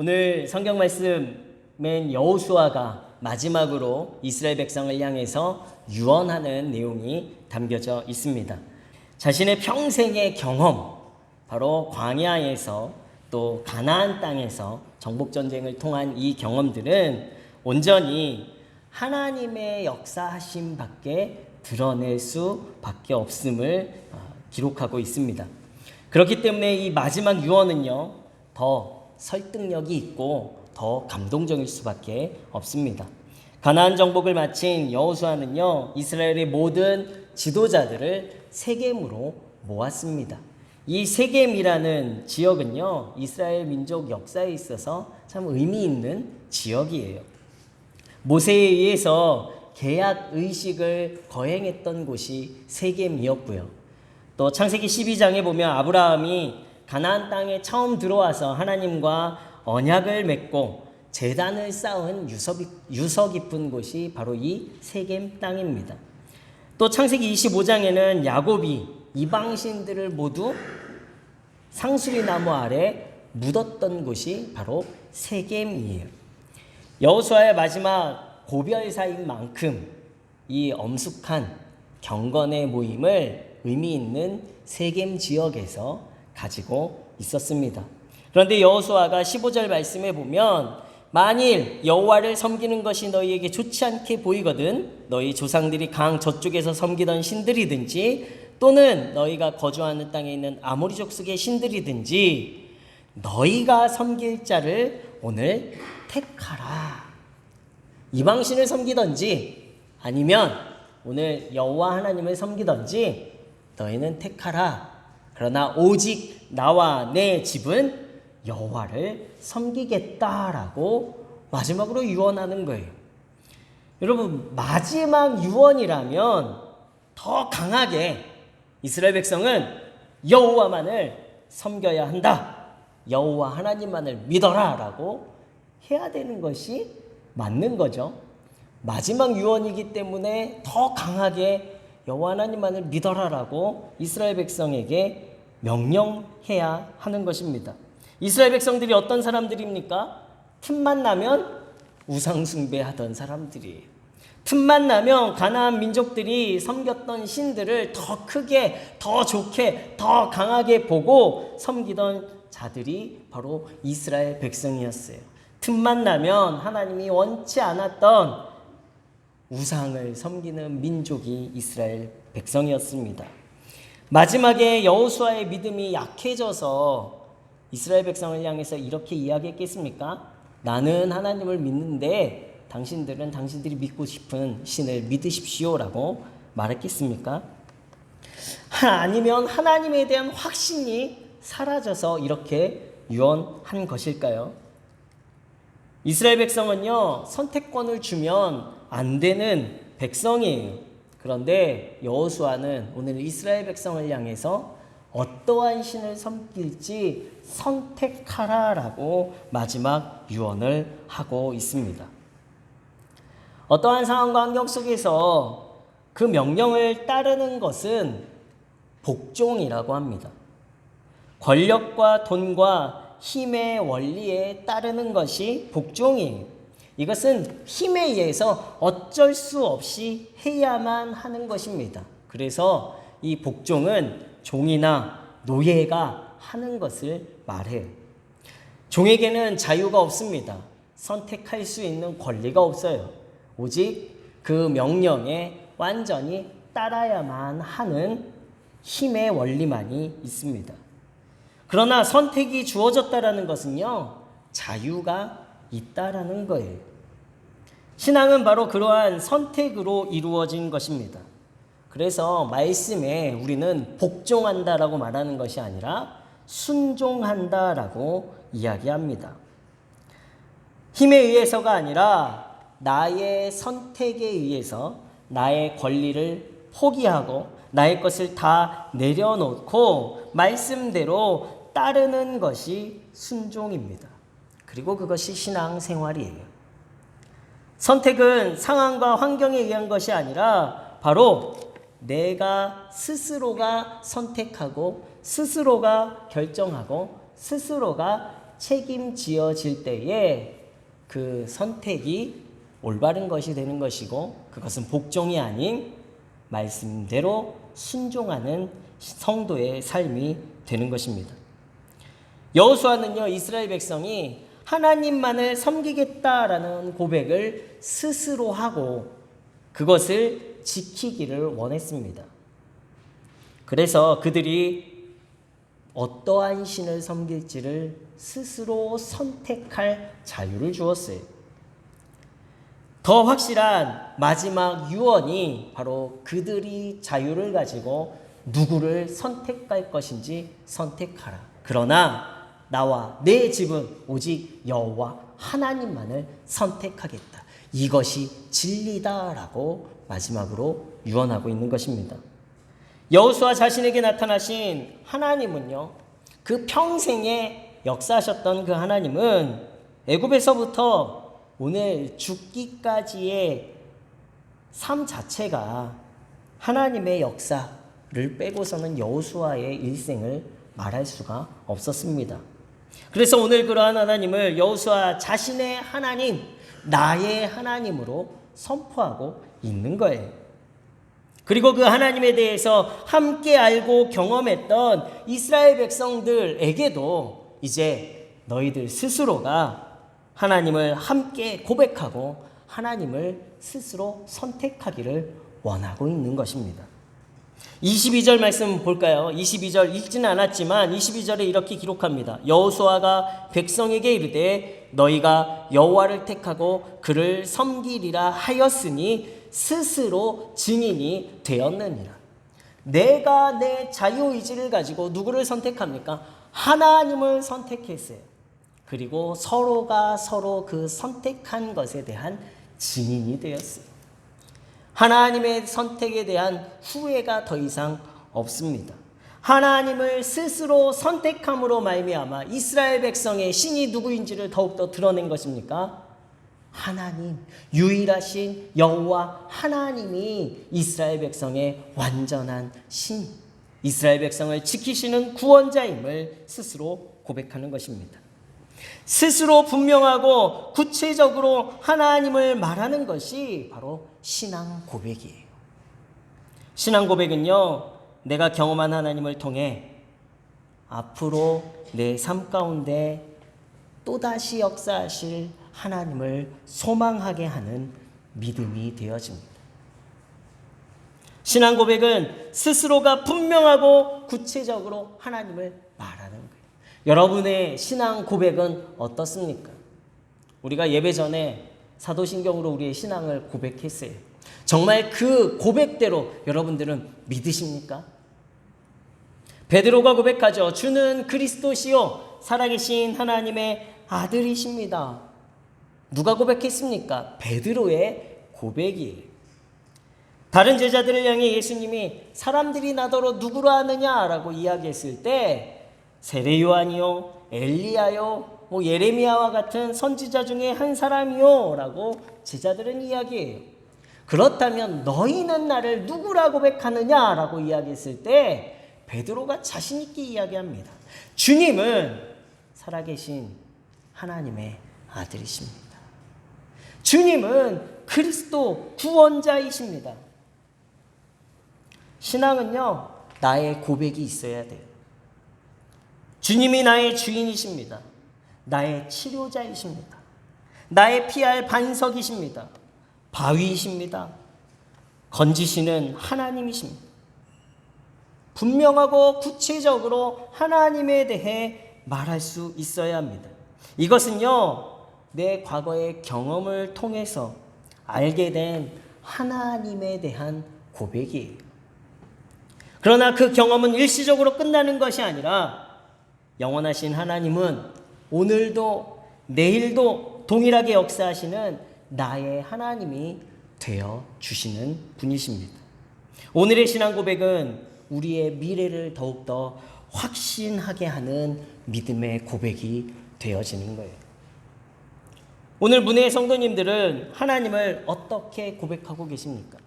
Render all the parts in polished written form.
오늘 성경 말씀엔 여호수아가 마지막으로 이스라엘 백성을 향해서 유언하는 내용이 담겨져 있습니다. 자신의 평생의 경험, 바로 광야에서 또 가나안 땅에서 정복 전쟁을 통한 이 경험들은 온전히 하나님의 역사하심 밖에 드러낼 수밖에 없음을 기록하고 있습니다. 그렇기 때문에 이 마지막 유언은요, 더 설득력이 있고 더 감동적일 수밖에 없습니다. 가나안 정복을 마친 여호수아는요, 이스라엘의 모든 지도자들을 세겜으로 모았습니다. 이 세겜이라는 지역은요, 이스라엘 민족 역사에 있어서 참 의미 있는 지역이에요. 모세에 의해서 계약 의식을 거행했던 곳이 세겜이었고요. 또 창세기 12장에 보면 아브라함이 가나안 땅에 처음 들어와서 하나님과 언약을 맺고 제단을 쌓은 유서 깊은 곳이 바로 이 세겜 땅입니다. 또 창세기 25장에는 야곱이 이방신들을 모두 상수리 나무 아래 묻었던 곳이 바로 세겜이에요. 여호수아의 마지막 고별사인 만큼 이 엄숙한 경건의 모임을 의미 있는 세겜 지역에서 가지고 있었습니다. 그런데 여호수아가 15절 말씀에 보면 만일 여호와를 섬기는 것이 너희에게 좋지 않게 보이거든 너희 조상들이 강 저쪽에서 섬기던 신들이든지 또는 너희가 거주하는 땅에 있는 아모리 족속의 신들이든지 너희가 섬길 자를 오늘 택하라. 이방신을 섬기든지 아니면 오늘 여호와 하나님을 섬기든지 너희는 택하라. 그러나 오직 나와 내 집은 여호와를 섬기겠다라고 마지막으로 유언하는 거예요. 여러분, 마지막 유언이라면 더 강하게 이스라엘 백성은 여호와만을 섬겨야 한다. 여호와 하나님만을 믿어라라고 해야 되는 것이 맞는 거죠. 마지막 유언이기 때문에 더 강하게 여호와 하나님만을 믿어라라고 이스라엘 백성에게 명령해야 하는 것입니다. 이스라엘 백성들이 어떤 사람들입니까? 틈만 나면 우상 숭배하던 사람들이에요. 틈만 나면 가나안 민족들이 섬겼던 신들을 더 크게, 더 좋게, 더 강하게 보고 섬기던 자들이 바로 이스라엘 백성이었어요. 틈만 나면 하나님이 원치 않았던 우상을 섬기는 민족이 이스라엘 백성이었습니다. 마지막에 여호수아의 믿음이 약해져서 이스라엘 백성을 향해서 이렇게 이야기했겠습니까? 나는 하나님을 믿는데 당신들은 당신들이 믿고 싶은 신을 믿으십시오라고 말했겠습니까? 아니면 하나님에 대한 확신이 사라져서 이렇게 유언한 것일까요? 이스라엘 백성은요, 선택권을 주면 안 되는 백성이에요. 그런데 여호수아는 오늘 이스라엘 백성을 향해서 어떠한 신을 섬길지 선택하라라고 마지막 유언을 하고 있습니다. 어떠한 상황과 환경 속에서 그 명령을 따르는 것은 복종이라고 합니다. 권력과 돈과 힘의 원리에 따르는 것이 복종이에요. 이것은 힘에 의해서 어쩔 수 없이 해야만 하는 것입니다. 그래서 이 복종은 종이나 노예가 하는 것을 말해요. 종에게는 자유가 없습니다. 선택할 수 있는 권리가 없어요. 오직 그 명령에 완전히 따라야만 하는 힘의 원리만이 있습니다. 그러나 선택이 주어졌다라는 것은요, 자유가 있다라는 거예요. 신앙은 바로 그러한 선택으로 이루어진 것입니다. 그래서 말씀에 우리는 복종한다라고 말하는 것이 아니라 순종한다라고 이야기합니다. 힘에 의해서가 아니라 나의 선택에 의해서 나의 권리를 포기하고 나의 것을 다 내려놓고 말씀대로 따르는 것이 순종입니다. 그리고 그것이 신앙생활이에요. 선택은 상황과 환경에 의한 것이 아니라 바로 내가 스스로가 선택하고 스스로가 결정하고 스스로가 책임지어질 때에 그 선택이 올바른 것이 되는 것이고, 그것은 복종이 아닌 말씀대로 순종하는 성도의 삶이 되는 것입니다. 여호수아는요, 이스라엘 백성이 하나님만을 섬기겠다라는 고백을 스스로 하고 그것을 지키기를 원했습니다. 그래서 그들이 어떠한 신을 섬길지를 스스로 선택할 자유를 주었어요. 더 확실한 마지막 유언이 바로 그들이 자유를 가지고 누구를 선택할 것인지 선택하라. 그러나 나와 내 집은 오직 여호와 하나님만을 선택하겠다. 이것이 진리다라고 마지막으로 유언하고 있는 것입니다. 여호수아 자신에게 나타나신 하나님은요, 그 평생에 역사하셨던 그 하나님은 애굽에서부터 오늘 죽기까지의 삶 자체가 하나님의 역사를 빼고서는 여호수아의 일생을 말할 수가 없었습니다. 그래서 오늘 그러한 하나님을 여호수아 자신의 하나님, 나의 하나님으로 선포하고 있는 거예요. 그리고 그 하나님에 대해서 함께 알고 경험했던 이스라엘 백성들에게도 이제 너희들 스스로가 하나님을 함께 고백하고 하나님을 스스로 선택하기를 원하고 있는 것입니다. 22절 말씀 볼까요? 22절 읽지는 않았지만 22절에 이렇게 기록합니다. 여호수아가 백성에게 이르되 너희가 여호와를 택하고 그를 섬기리라 하였으니 스스로 증인이 되었느니라. 내가 내 자유의지를 가지고 누구를 선택합니까? 하나님을 선택했어요. 그리고 서로가 서로 그 선택한 것에 대한 증인이 되었어요. 하나님의 선택에 대한 후회가 더 이상 없습니다. 하나님을 스스로 선택함으로 말미암아 이스라엘 백성의 신이 누구인지를 더욱더 드러낸 것입니까? 하나님, 유일하신 여호와 하나님이 이스라엘 백성의 완전한 신, 이스라엘 백성을 지키시는 구원자임을 스스로 고백하는 것입니다. 스스로 분명하고 구체적으로 하나님을 말하는 것이 바로 신앙 고백이에요. 신앙 고백은요, 내가 경험한 하나님을 통해 앞으로 내 삶 가운데 또다시 역사하실 하나님을 소망하게 하는 믿음이 되어집니다. 신앙 고백은 스스로가 분명하고 구체적으로 하나님을 말하는 거예요. 여러분의 신앙 고백은 어떻습니까? 우리가 예배 전에 사도신경으로 우리의 신앙을 고백했어요. 정말 그 고백대로 여러분들은 믿으십니까? 베드로가 고백하죠. 주는 그리스도시요 살아계신 하나님의 아들이십니다. 누가 고백했습니까? 베드로의 고백이에요. 다른 제자들을 향해 예수님이 사람들이 나더러 누구로 아느냐라고 이야기했을 때 세례 요한이요, 엘리야요, 예레미야와 같은 선지자 중에 한 사람이요 라고 제자들은 이야기해요. 그렇다면 너희는 나를 누구라 고백하느냐라고 이야기했을 때 베드로가 자신 있게 이야기합니다. 주님은 살아계신 하나님의 아들이십니다. 주님은 그리스도 구원자이십니다. 신앙은요, 나의 고백이 있어야 돼요. 주님이 나의 주인이십니다. 나의 치료자이십니다. 나의 피할 반석이십니다. 바위이십니다. 건지시는 하나님이십니다. 분명하고 구체적으로 하나님에 대해 말할 수 있어야 합니다. 이것은요, 내 과거의 경험을 통해서 알게 된 하나님에 대한 고백이에요. 그러나 그 경험은 일시적으로 끝나는 것이 아니라 영원하신 하나님은 오늘도 내일도 동일하게 역사하시는 나의 하나님이 되어 주시는 분이십니다. 오늘의 신앙 고백은 우리의 미래를 더욱더 확신하게 하는 믿음의 고백이 되어지는 거예요. 오늘 문혜의 성도님들은 하나님을 어떻게 고백하고 계십니까?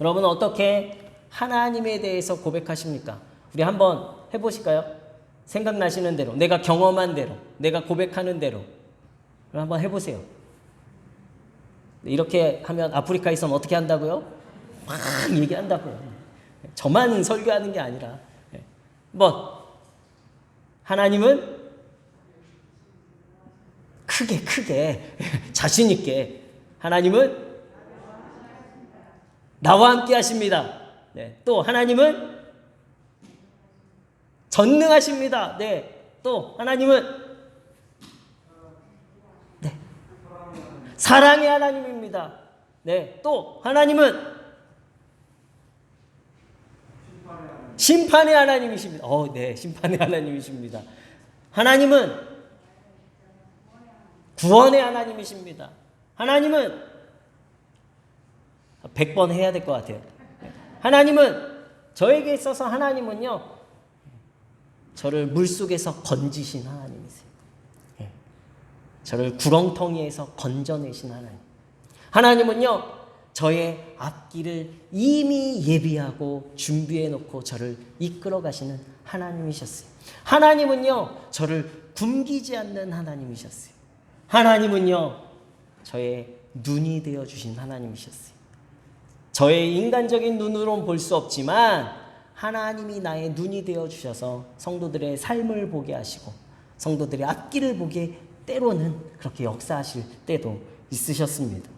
여러분 어떻게 하나님에 대해서 고백하십니까? 우리 한번 해보실까요? 생각나시는 대로, 내가 경험한 대로, 내가 고백하는 대로 한번 해보세요. 이렇게 하면 아프리카에서는 어떻게 한다고요? 막 얘기한다고요. 저만 설교하는 게 아니라. 하나님은 크게 자신 있게, 하나님은 나와 함께 하십니다. 네. 또 하나님은 전능하십니다. 네. 또 하나님은 사랑의 하나님입니다. 네. 또 하나님은 심판의 하나님이십니다. 네. 심판의 하나님이십니다. 하나님은 구원의 하나님이십니다. 하나님은 100번 해야 될 것 같아요. 하나님은, 저에게 있어서 하나님은요, 저를 물속에서 건지신 하나님이세요. 저를 구렁텅이에서 건져내신 하나님. 하나님은요, 저의 앞길을 이미 예비하고 준비해 놓고 저를 이끌어 가시는 하나님이셨어요. 하나님은요, 저를 굶기지 않는 하나님이셨어요. 하나님은요, 저의 눈이 되어 주신 하나님이셨어요. 저의 인간적인 눈으로는 볼 수 없지만 하나님이 나의 눈이 되어 주셔서 성도들의 삶을 보게 하시고 성도들의 앞길을 보게 때로는 그렇게 역사하실 때도 있으셨습니다.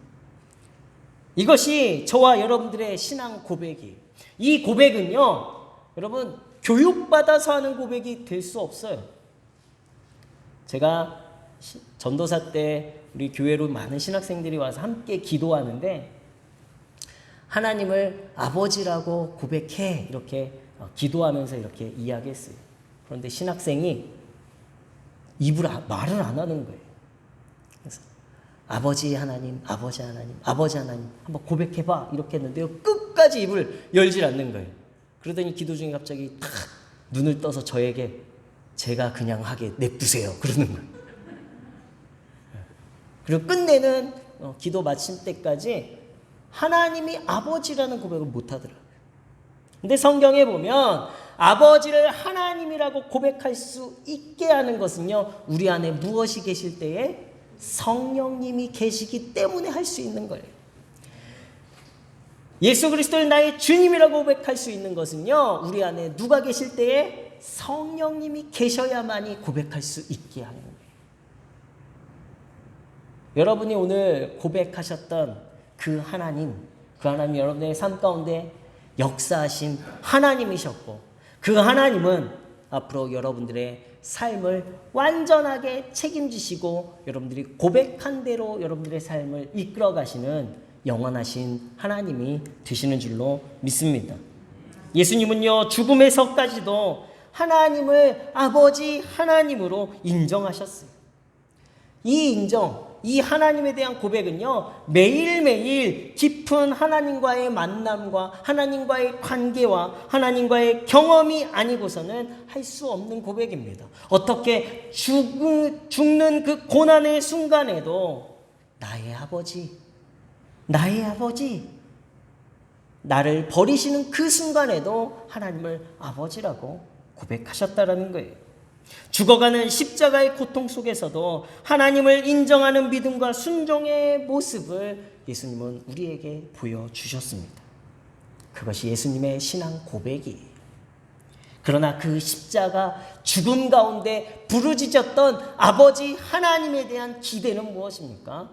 이것이 저와 여러분들의 신앙 고백이에요. 이 고백은요, 여러분, 교육받아서 하는 고백이 될 수 없어요. 제가 전도사 때 우리 교회로 많은 신학생들이 와서 함께 기도하는데, 하나님을 아버지라고 고백해, 이렇게 기도하면서 이렇게 이야기했어요. 그런데 신학생이 말을 안 하는 거예요. 그래서 아버지 하나님, 아버지 하나님, 아버지 하나님 한번 고백해봐, 이렇게 했는데요, 끝까지 입을 열질 않는 거예요. 그러더니 기도 중에 갑자기 탁 눈을 떠서 저에게 제가 그냥 하게 냅두세요, 그러는 거예요. 그리고 끝내는 기도 마칠 때까지 하나님이 아버지라는 고백을 못 하더라고요. 근데 성경에 보면 아버지를 하나님이라고 고백할 수 있게 하는 것은요, 우리 안에 무엇이 계실 때에 성령님이 계시기 때문에 할 수 있는 거예요. 예수 그리스도를 나의 주님이라고 고백할 수 있는 것은요, 우리 안에 누가 계실 때에 성령님이 계셔야만이 고백할 수 있게 하는 거예요. 여러분이 오늘 고백하셨던 그 하나님 여러분의 삶 가운데 역사하신 하나님이셨고, 그 하나님은 앞으로 여러분들의 삶을 완전하게 책임지시고 여러분들이 고백한 대로 여러분들의 삶을 이끌어 가시는 영원하신 하나님이 되시는 줄로 믿습니다. 예수님은요, 죽음에서까지도 하나님을 아버지 하나님으로 인정하셨어요. 이 하나님에 대한 고백은요, 매일매일 깊은 하나님과의 만남과 하나님과의 관계와 하나님과의 경험이 아니고서는 할 수 없는 고백입니다. 어떻게 죽는 그 고난의 순간에도 나의 아버지, 나를 버리시는 그 순간에도 하나님을 아버지라고 고백하셨다라는 거예요. 죽어가는 십자가의 고통 속에서도 하나님을 인정하는 믿음과 순종의 모습을 예수님은 우리에게 보여주셨습니다. 그것이 예수님의 신앙 고백이에요. 그러나 그 십자가 죽음 가운데 부르짖었던 아버지 하나님에 대한 기대는 무엇입니까?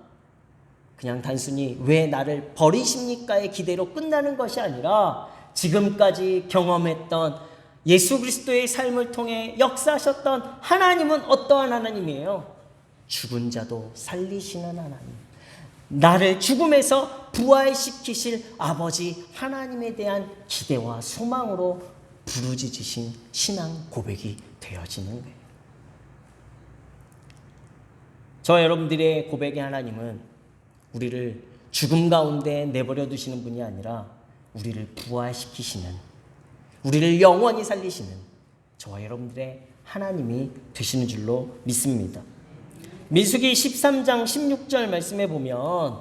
그냥 단순히 왜 나를 버리십니까의 기대로 끝나는 것이 아니라 지금까지 경험했던 예수 그리스도의 삶을 통해 역사하셨던 하나님은 어떠한 하나님이에요? 죽은 자도 살리시는 하나님. 나를 죽음에서 부활시키실 아버지 하나님에 대한 기대와 소망으로 부르짖으신 신앙 고백이 되어지는 거예요. 저 여러분들의 고백의 하나님은 우리를 죽음 가운데 내버려 두시는 분이 아니라 우리를 부활시키시는, 우리를 영원히 살리시는 저와 여러분들의 하나님이 되시는 줄로 믿습니다. 민수기 13장 16절 말씀에 보면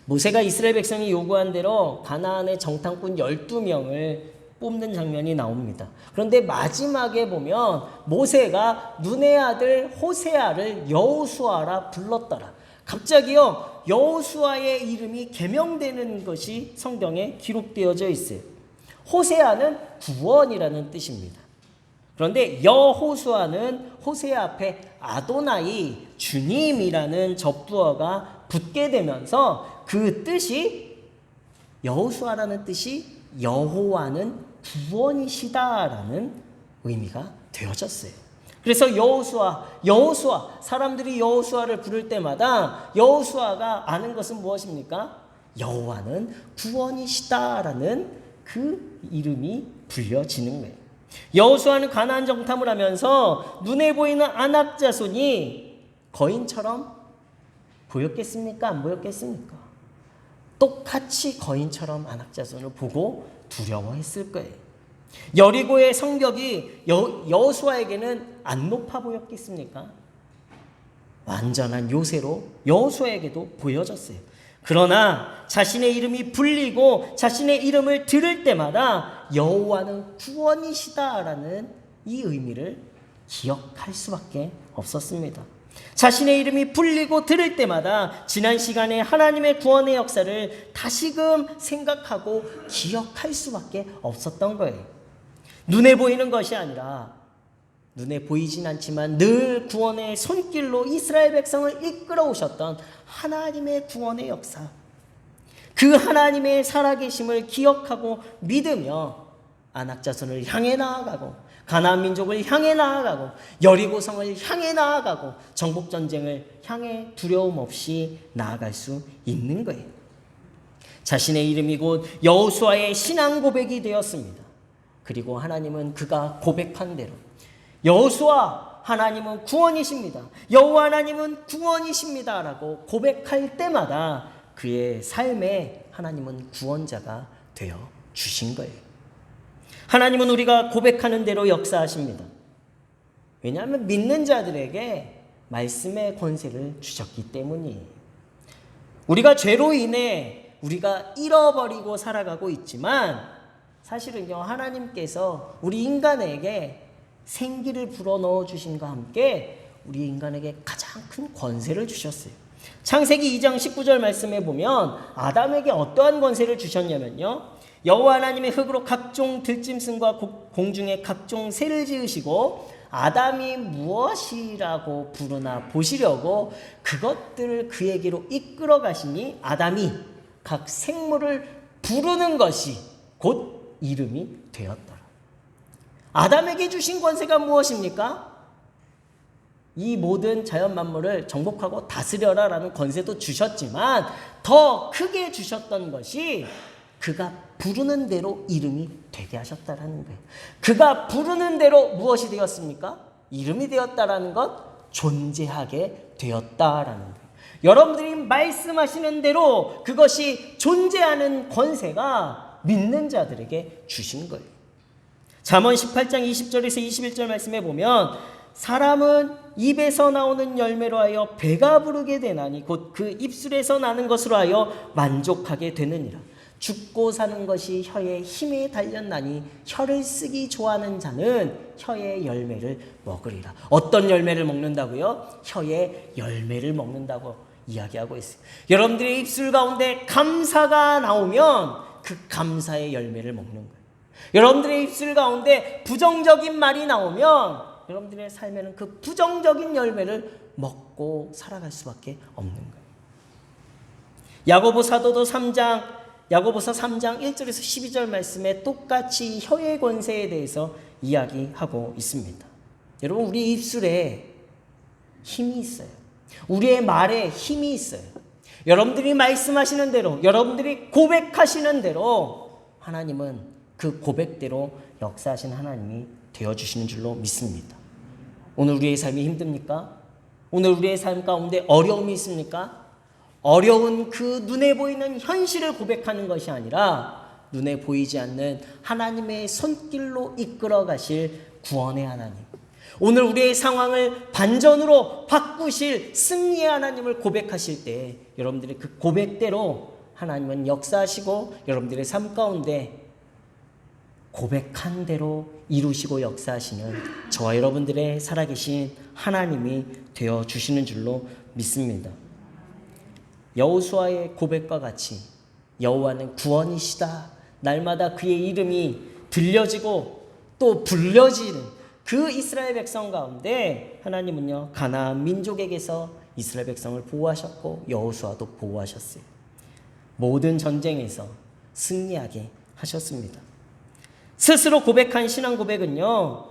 모세가 이스라엘 백성이 요구한 대로 가나안의 정탐꾼 12명을 뽑는 장면이 나옵니다. 그런데 마지막에 보면 모세가 눈의 아들 호세아를 여호수아라 불렀더라. 갑자기요, 여호수아의 이름이 개명되는 것이 성경에 기록되어져 있어요. 호세아는 구원이라는 뜻입니다. 그런데 여호수아는 호세아 앞에 아도나이, 주님이라는 접두어가 붙게 되면서 그 뜻이, 여호수아라는 뜻이 여호와는 구원이시다라는 의미가 되어졌어요. 그래서 여호수아, 사람들이 여호수아를 부를 때마다 여호수아가 아는 것은 무엇입니까? 여호와는 구원이시다라는 그 이름이 불려지는 거예요. 여호수아는 가나안 정탐을 하면서 눈에 보이는 아낙 자손이 거인처럼 보였겠습니까? 안 보였겠습니까? 똑같이 거인처럼 아낙 자손을 보고 두려워했을 거예요. 여리고의 성벽이 여호수아에게는 안 높아 보였겠습니까? 완전한 요새로 여호수아에게도 보여졌어요. 그러나 자신의 이름이 불리고 자신의 이름을 들을 때마다 여호와는 구원이시다라는 이 의미를 기억할 수밖에 없었습니다. 자신의 이름이 불리고 들을 때마다 지난 시간에 하나님의 구원의 역사를 다시금 생각하고 기억할 수밖에 없었던 거예요. 눈에 보이는 것이 아니라, 눈에 보이진 않지만 늘 구원의 손길로 이스라엘 백성을 이끌어 오셨던 하나님의 구원의 역사, 그 하나님의 살아계심을 기억하고 믿으며 아낙 자손을 향해 나아가고 가나안 민족을 향해 나아가고 여리고성을 향해 나아가고 정복전쟁을 향해 두려움 없이 나아갈 수 있는 거예요. 자신의 이름이 곧 여호수아의 신앙 고백이 되었습니다. 그리고 하나님은 그가 고백한 대로, 여호수아, 하나님은 구원이십니다, 여호와 하나님은 구원이십니다 라고 고백할 때마다 그의 삶에 하나님은 구원자가 되어 주신 거예요. 하나님은 우리가 고백하는 대로 역사하십니다. 왜냐하면 믿는 자들에게 말씀의 권세를 주셨기 때문이에요. 우리가 죄로 인해 우리가 잃어버리고 살아가고 있지만 사실은요, 하나님께서 우리 인간에게 생기를 불어넣어 주신과 함께 우리 인간에게 가장 큰 권세를 주셨어요. 창세기 2장 19절 말씀에 보면 아담에게 어떠한 권세를 주셨냐면요, 여호와 하나님의 흙으로 각종 들짐승과 공중에 각종 새를 지으시고 아담이 무엇이라고 부르나 보시려고 그것들을 그에게로 이끌어 가시니 아담이 각 생물을 부르는 것이 곧 이름이 되었더라. 아담에게 주신 권세가 무엇입니까? 이 모든 자연 만물을 정복하고 다스려라 라는 권세도 주셨지만 더 크게 주셨던 것이 그가 부르는 대로 이름이 되게 하셨다라는 거예요. 그가 부르는 대로 무엇이 되었습니까? 이름이 되었다라는 것, 존재하게 되었다라는 거예요. 여러분들이 말씀하시는 대로 그것이 존재하는 권세가 믿는 자들에게 주신 거예요. 잠언 18장 20절에서 21절 말씀에 보면 사람은 입에서 나오는 열매로 하여 배가 부르게 되나니 곧 그 입술에서 나는 것으로 하여 만족하게 되느니라. 죽고 사는 것이 혀의 힘에 달렸나니 혀를 쓰기 좋아하는 자는 혀의 열매를 먹으리라. 어떤 열매를 먹는다고요? 혀의 열매를 먹는다고 이야기하고 있어요. 여러분들의 입술 가운데 감사가 나오면 그 감사의 열매를 먹는 거예요. 여러분들의 입술 가운데 부정적인 말이 나오면 여러분들의 삶에는 그 부정적인 열매를 먹고 살아갈 수밖에 없는 거예요. 야고보서 3장 1절에서 12절 말씀에 똑같이 혀의 권세에 대해서 이야기하고 있습니다. 여러분, 우리 입술에 힘이 있어요. 우리의 말에 힘이 있어요. 여러분들이 말씀하시는 대로, 여러분들이 고백하시는 대로 하나님은 그 고백대로 역사하신 하나님이 되어주시는 줄로 믿습니다. 오늘 우리의 삶이 힘듭니까? 오늘 우리의 삶 가운데 어려움이 있습니까? 어려운 그 눈에 보이는 현실을 고백하는 것이 아니라 눈에 보이지 않는 하나님의 손길로 이끌어 가실 구원의 하나님, 오늘 우리의 상황을 반전으로 바꾸실 승리의 하나님을 고백하실 때 여러분들의 그 고백대로 하나님은 역사하시고 여러분들의 삶 가운데 고백한 대로 이루시고 역사하시는 저와 여러분들의 살아계신 하나님이 되어 주시는 줄로 믿습니다. 여호수아의 고백과 같이 여호와는 구원이시다. 날마다 그의 이름이 들려지고 또 불려지는 그 이스라엘 백성 가운데 하나님은요, 가나안 민족에게서 이스라엘 백성을 보호하셨고 여호수아도 보호하셨어요. 모든 전쟁에서 승리하게 하셨습니다. 스스로 고백한 신앙 고백은요,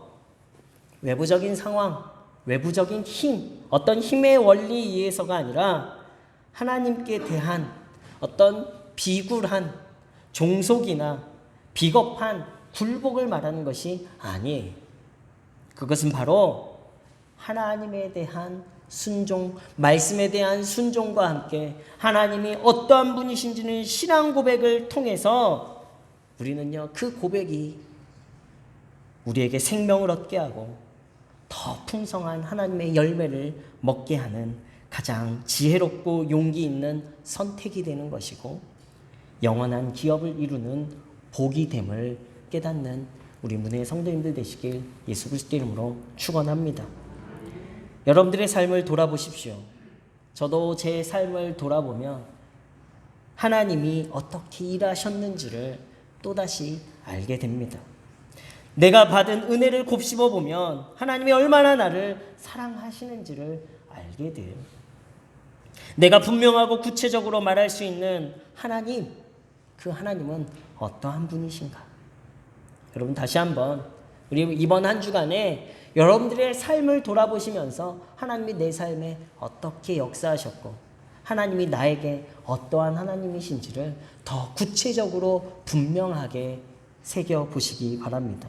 외부적인 상황, 외부적인 힘, 어떤 힘의 원리에 의해서가 아니라 하나님께 대한 어떤 비굴한 종속이나 비겁한 굴복을 말하는 것이 아니에요. 그것은 바로 하나님에 대한 순종, 말씀에 대한 순종과 함께 하나님이 어떠한 분이신지는 신앙 고백을 통해서 우리는요, 그 고백이 우리에게 생명을 얻게 하고 더 풍성한 하나님의 열매를 먹게 하는 가장 지혜롭고 용기 있는 선택이 되는 것이고 영원한 기업을 이루는 복이 됨을 깨닫는 우리 문의 성도님들 되시길 예수 그리스도 이름으로 축원합니다. 여러분들의 삶을 돌아보십시오. 저도 제 삶을 돌아보면 하나님이 어떻게 일하셨는지를 또다시 알게 됩니다. 내가 받은 은혜를 곱씹어 보면 하나님이 얼마나 나를 사랑하시는지를 알게 돼요. 내가 분명하고 구체적으로 말할 수 있는 하나님, 그 하나님은 어떠한 분이신가? 여러분 다시 한번 우리 이번 한 주간에 여러분들의 삶을 돌아보시면서 하나님이 내 삶에 어떻게 역사하셨고 하나님이 나에게 어떠한 하나님이신지를 더 구체적으로 분명하게 새겨보시기 바랍니다.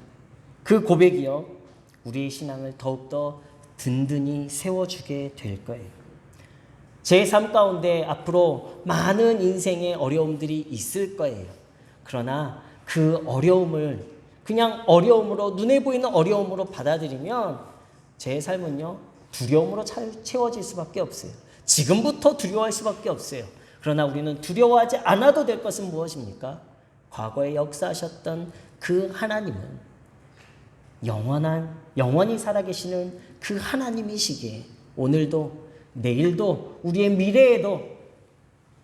그 고백이요, 우리의 신앙을 더욱더 든든히 세워주게 될 거예요. 제 삶 가운데 앞으로 많은 인생의 어려움들이 있을 거예요. 그러나 그 어려움을 그냥 어려움으로, 눈에 보이는 어려움으로 받아들이면 제 삶은요, 두려움으로 채워질 수밖에 없어요. 지금부터 두려워할 수밖에 없어요. 그러나 우리는 두려워하지 않아도 될 것은 무엇입니까? 과거에 역사하셨던 그 하나님은 영원히 살아계시는 그 하나님이시기에 오늘도 내일도 우리의 미래에도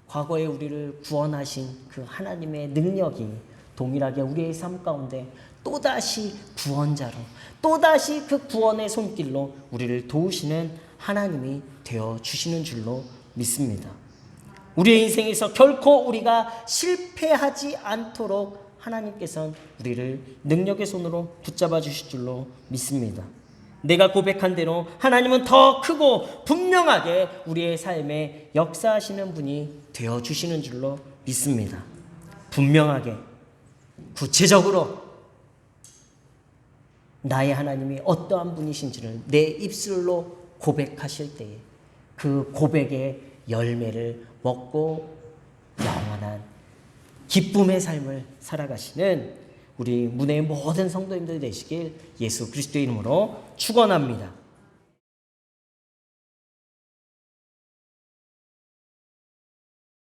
과거에 우리를 구원하신 그 하나님의 능력이 동일하게 우리의 삶 가운데 또다시 구원자로, 또다시 그 구원의 손길로 우리를 도우시는 하나님이 되어주시는 줄로 믿습니다. 우리의 인생에서 결코 우리가 실패하지 않도록 하나님께서는 우리를 능력의 손으로 붙잡아 주실 줄로 믿습니다. 내가 고백한 대로 하나님은 더 크고 분명하게 우리의 삶에 역사하시는 분이 되어주시는 줄로 믿습니다. 분명하게, 구체적으로 나의 하나님이 어떠한 분이신지를 내 입술로 고백하실 때에 그 고백의 열매를 먹고 영원한 기쁨의 삶을 살아가시는 우리 문의 모든 성도님들 되시길 예수 그리스도의 이름으로 축원합니다.